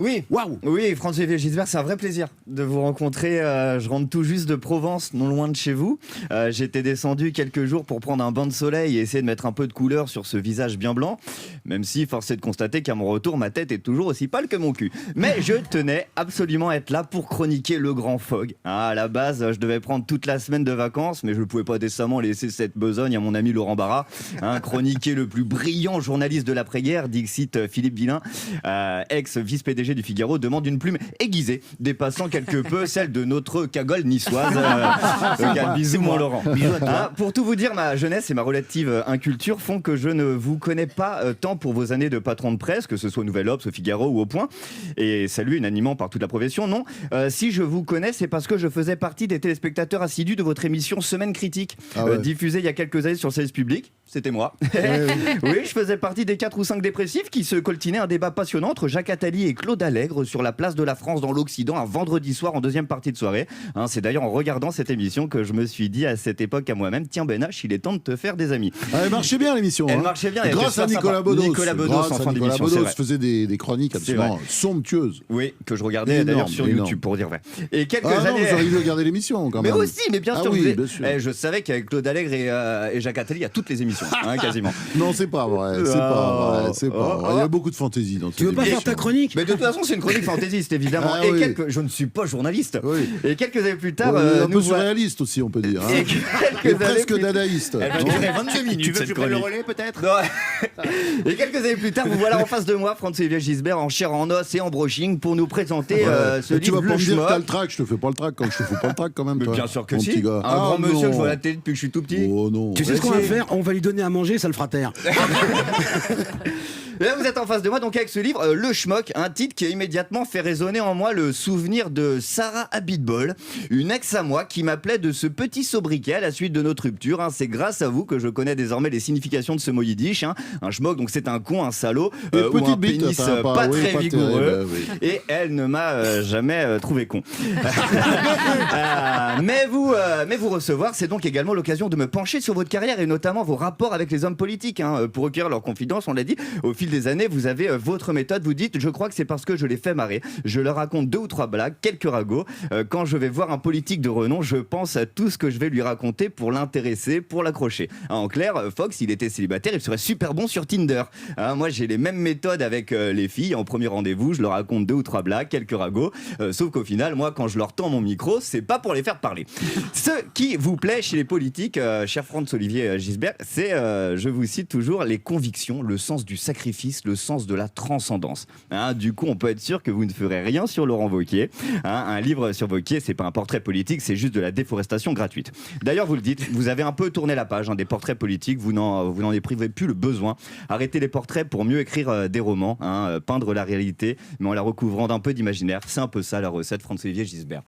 Oui, Waouh. oui, François-Xavier Gisbert, c'est un vrai plaisir de vous rencontrer. Je rentre tout juste de Provence, non loin de chez vous. J'étais descendu quelques jours pour prendre un bain de soleil et essayer de mettre un peu de couleur sur ce visage bien blanc. Même si, force est de constater qu'à mon retour, ma tête est toujours aussi pâle que mon cul. Mais je tenais absolument à être là pour chroniquer le Grand Fog. À la base, je devais prendre toute la semaine de vacances, mais je ne pouvais pas décemment laisser cette besogne à mon ami Laurent Barra. Chroniquer le plus brillant journaliste de l'après-guerre, dixit Philippe Villain, ex-vice-PDG du Figaro, demande une plume aiguisée, dépassant quelque peu celle de notre cagole niçoise. Bisous mon Laurent. Pour tout vous dire, ma jeunesse et ma relative inculture font que je ne vous connais pas tant pour vos années de patron de presse, que ce soit au Nouvel Obs, au Figaro ou au Point, et salut unanimement par toute la profession. Non, si je vous connais, c'est parce que je faisais partie des téléspectateurs assidus de votre émission Semaine Critique, diffusée il y a quelques années sur le service public. C'était moi. Oui, je faisais partie des 4 ou 5 dépressifs qui se coltinaient un débat passionnant entre Jacques Attali et Claude Allègre sur la place de la France dans l'Occident un vendredi soir en deuxième partie de soirée. C'est d'ailleurs en regardant cette émission que je me suis dit à cette époque à moi-même, tiens Benache, il est temps de te faire des amis. Elle marchait bien l'émission. Elle marchait bien. Grâce à Nicolas Bedos. Nicolas Bedos en fin d'émission. Nicolas Bedos faisait des chroniques absolument somptueuses. Oui, que je regardais d'ailleurs sur YouTube pour dire vrai. Et quelques années. Non, vous auriez dû regarder l'émission quand même. Mais aussi, mais bien sûr. Oui, bien sûr. Je savais qu'avec Claude Allègre et Jacques Attali, il y a toutes les émissions, quasiment. Non, c'est pas vrai. C'est pas vrai. C'est pas vrai. Il y a beaucoup de fantaisie dans cette Tu veux pas faire ta chronique? Mais de toute façon, c'est une chronique fantaisiste, évidemment. Je ne suis pas journaliste. Oui. Et quelques années plus tard, un peu surréaliste aussi, on peut dire. Et presque dadaïste. Elle va durer 22 minutes. Tu veux que je prenne le relais, peut-être? Et quelques années plus tard, vous voilà en face de moi, François-Xavier Gisbert, en chair, en os et en brushing, pour nous présenter ce livre. Tu vas pas me dire que t'as le trac. Je te fais pas le trac quand je te fous pas le trac quand même. Mais toi, bien sûr que mon si. petit gars. Un grand monsieur que je vois à la télé depuis que je suis tout petit. Oh non. Tu sais ce qu'on va faire? On va lui donner à manger, ça le fera taire. Et là, vous êtes en face de moi, donc avec ce livre, Le Schmock, un titre qui a immédiatement fait résonner en moi le souvenir de Sarah Abitbol, une ex à moi qui m'appelait de ce petit sobriquet à la suite de notre rupture. C'est grâce à vous que je connais désormais les significations de ce mot yiddish. Un schmock, donc c'est un con, un salaud, ou un pénis pas très vigoureux. Et elle ne m'a jamais trouvé con. Mais vous recevoir, c'est donc également l'occasion de me pencher sur votre carrière et notamment vos rapports avec les hommes politiques. Pour recueillir leurs confidences, on l'a dit, au fil des années, vous avez votre méthode. Vous dites, je crois que c'est parce que je les fais marrer. Je leur raconte 2 ou 3 blagues, quelques ragots. Quand je vais voir un politique de renom, je pense à tout ce que je vais lui raconter pour l'intéresser, pour l'accrocher. En clair, Fox, s'il était célibataire, il serait super bon sur Tinder. Moi, j'ai les mêmes méthodes avec les filles. En premier rendez-vous, je leur raconte 2 ou 3 blagues, quelques ragots. Sauf qu'au final, moi, quand je leur tends mon micro, c'est pas pour les faire parler. Ce qui vous plaît chez les politiques, cher François-Xavier Gisbert, c'est, je vous cite toujours, les convictions, le sens du sacrifice, le sens de la transcendance. Du coup, on peut être sûr que vous ne ferez rien sur Laurent Wauquiez. Un livre sur Wauquiez, c'est pas un portrait politique, c'est juste de la déforestation gratuite. D'ailleurs, vous le dites, vous avez un peu tourné la page des portraits politiques, vous n'en éprouvez plus le besoin. Arrêtez les portraits pour mieux écrire des romans, peindre la réalité, mais en la recouvrant d'un peu d'imaginaire. C'est un peu ça la recette François-Xavier Gisbert.